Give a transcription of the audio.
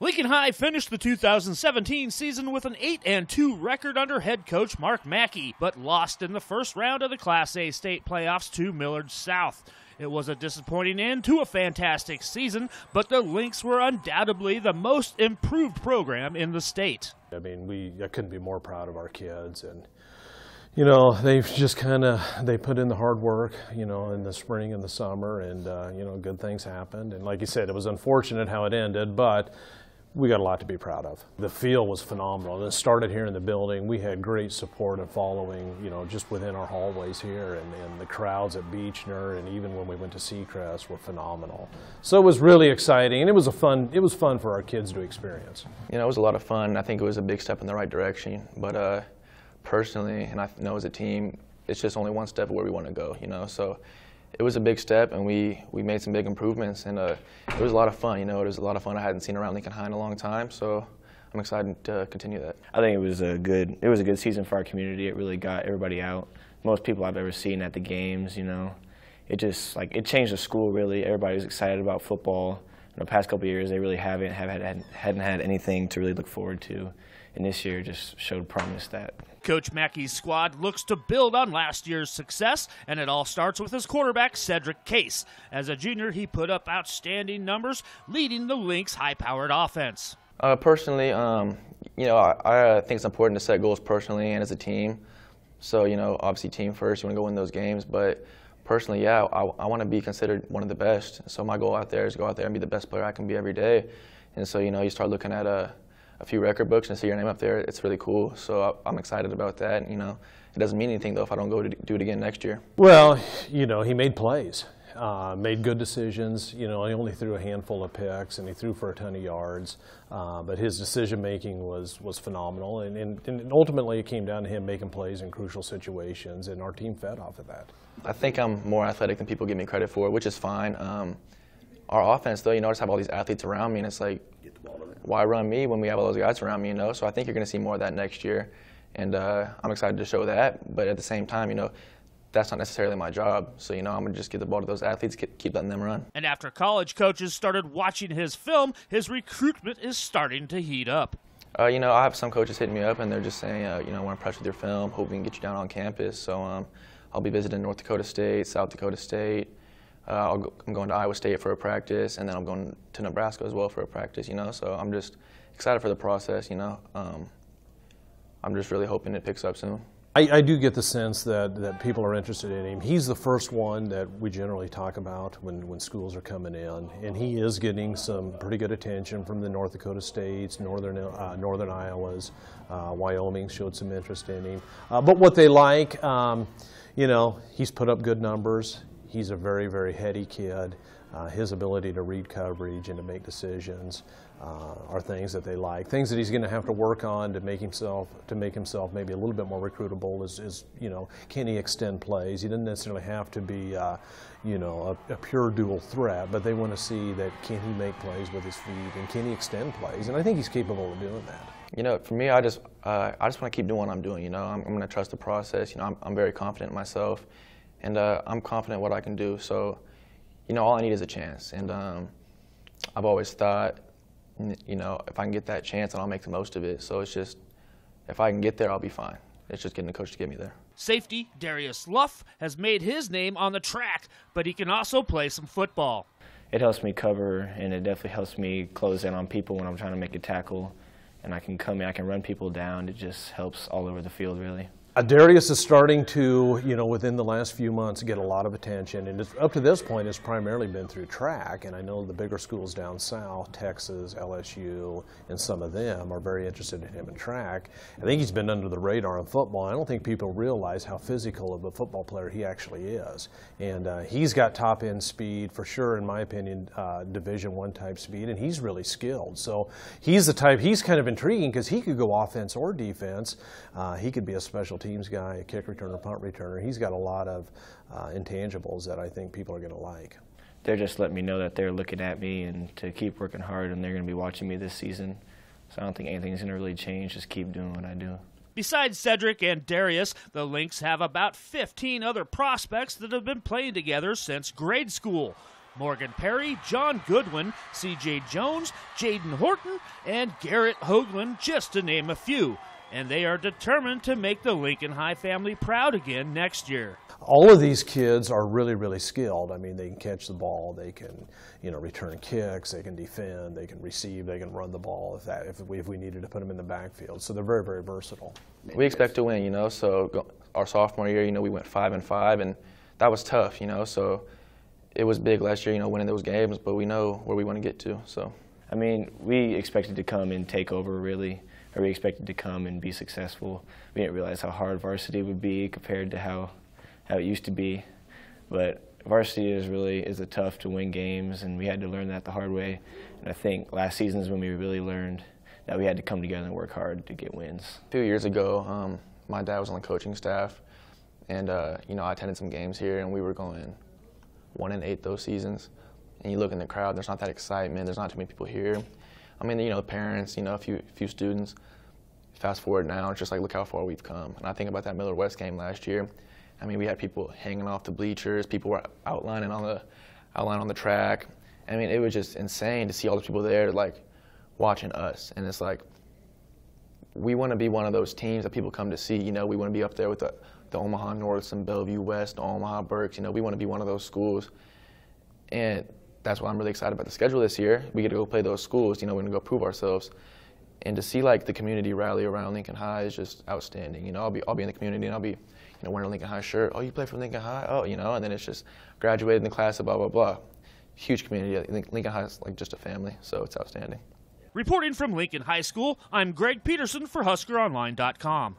Lincoln High finished the 2017 season with an 8-2 record under head coach Mark Mackey, but lost in the first round of the Class A state playoffs to Millard South. It was a disappointing end to a fantastic season, but the Lynx were undoubtedly the most improved program in the state. I mean, I couldn't be more proud of our kids, and you know, they've just they put in the hard work, you know, in the spring and the summer, and you know, good things happened. And like you said, it was unfortunate how it ended, but we got a lot to be proud of. The field was phenomenal. It started here in the building. We had great support and following, you know, just within our hallways here, and the crowds at Beechner, and even when we went to Seacrest, were phenomenal. So it was really exciting, and it was fun for our kids to experience. You know, it was a lot of fun. I think it was a big step in the right direction. But personally, and I know as a team, it's just only one step of where we want to go. You know, so it was a big step, and we made some big improvements, and it was a lot of fun. You know, it was a lot of fun I hadn't seen around Lincoln High in a long time, so I'm excited to continue that. I think it was a good season for our community. It really got everybody out. Most people I've ever seen at the games. You know, it just it changed the school really. Everybody was excited about football. In the past couple of years, they really hadn't had anything to really look forward to, and this year just showed promise that. Coach Mackey's squad looks to build on last year's success, and it all starts with his quarterback, Cedric Case. As a junior, he put up outstanding numbers, leading the Lynx' high-powered offense. Personally, you know, I think it's important to set goals personally and as a team. So, you know, obviously team first, you want to go win those games, but personally, yeah, I want to be considered one of the best. So my goal out there is to go out there and be the best player I can be every day. And so, you know, you start looking at a few record books and see your name up there. It's really cool. So I'm excited about that. You know, it doesn't mean anything though if I don't go to do it again next year. Well, you know, he made plays, made good decisions. You know, he only threw a handful of picks, and he threw for a ton of yards. But his decision making was phenomenal, and ultimately it came down to him making plays in crucial situations, and our team fed off of that. I think I'm more athletic than people give me credit for, which is fine. Our offense, though, you know, I just have all these athletes around me, and it's like, why run me when we have all those guys around me, you know? So I think you're going to see more of that next year, and I'm excited to show that. But at the same time, you know, that's not necessarily my job. So, you know, I'm going to just give the ball to those athletes, keep letting them run. And after college coaches started watching his film, his recruitment is starting to heat up. You know, I have some coaches hitting me up, and they're just saying, you know, I want to press with your film, hope we can get you down on campus. So I'll be visiting North Dakota State, South Dakota State. I'm going to Iowa State for a practice, and then I'm going to Nebraska as well for a practice, you know. So I'm just excited for the process, you know. I'm just really hoping it picks up soon. I do get the sense that people are interested in him. He's the first one that we generally talk about when schools are coming in, and he is getting some pretty good attention from the North Dakota States, northern Iowas. Wyoming showed some interest in him. But what they like, you know, he's put up good numbers. He's a very, very heady kid. His ability to read coverage and to make decisions are things that they like. Things that he's going to have to work on to make himself maybe a little bit more recruitable is you know, can he extend plays? He doesn't necessarily have to be you know, a pure dual threat, but they want to see that can he make plays with his feet and can he extend plays? And I think he's capable of doing that. You know, for me, I just want to keep doing what I'm doing. You know, I'm going to trust the process. You know, I'm very confident in myself, and I'm confident what I can do. So, you know, all I need is a chance. And I've always thought, you know, if I can get that chance, then I'll make the most of it. So it's just, if I can get there, I'll be fine. It's just getting the coach to get me there. Safety Darius Luff has made his name on the track, but he can also play some football. It helps me cover, and it definitely helps me close in on people when I'm trying to make a tackle. And I can come in, I can run people down. It just helps all over the field, really. Darius is starting to, you know, within the last few months, get a lot of attention, and up to this point, it's primarily been through track. And I know the bigger schools down south, Texas, LSU, and some of them are very interested in him in track. I think he's been under the radar in football. I don't think people realize how physical of a football player he actually is. And he's got top-end speed for sure, in my opinion, Division I type speed, and he's really skilled. So he's the type. He's kind of intriguing because he could go offense or defense. He could be a special teams guy, a kick returner, punt returner. He's got a lot of intangibles that I think people are going to like. They're just letting me know that they're looking at me and to keep working hard, and they're going to be watching me this season. So I don't think anything's going to really change. Just keep doing what I do. Besides Cedric and Darius, the Lynx have about 15 other prospects that have been playing together since grade school. Morgan Perry, John Goodwin, C.J. Jones, Jaden Horton, and Garrett Hoagland, just to name a few. And they are determined to make the Lincoln High family proud again next year. All of these kids are really, really skilled. I mean, they can catch the ball, they can, return kicks, they can defend, they can receive, they can run the ball if we needed to put them in the backfield. So they're very, very versatile. We expect to win, so our sophomore year, we went 5-5, and that was tough, so it was big last year, winning those games, but we know where we want to get to, so. I mean, we expected to come and take over, really. Or we expected to come and be successful. We didn't realize how hard varsity would be compared to how it used to be. But varsity is tough to win games, and we had to learn that the hard way. And I think last season is when we really learned that we had to come together and work hard to get wins. A few years ago, my dad was on the coaching staff, and I attended some games here, and we were going 1-8 those seasons. And you look in the crowd, there's not that excitement, there's not too many people here. I mean, parents, a few students. Fast forward now, it's just like, look how far we've come. And I think about that Miller West game last year. I mean, we had people hanging off the bleachers, people were outlining on the track. I mean, it was just insane to see all the people there, like, watching us. And it's like, we want to be one of those teams that people come to see. We want to be up there with the Omaha Norths and Bellevue West, the Omaha Burks. We want to be one of those schools. And that's why I'm really excited about the schedule this year. We get to go play those schools, we're going to go prove ourselves. And to see the community rally around Lincoln High is just outstanding. I'll be in the community and I'll be wearing a Lincoln High shirt. Oh, you play for Lincoln High? Oh, and then it's just graduated in the class of blah, blah, blah. Huge community. I think Lincoln High is just a family, so it's outstanding. Reporting from Lincoln High School, I'm Greg Peterson for HuskerOnline.com.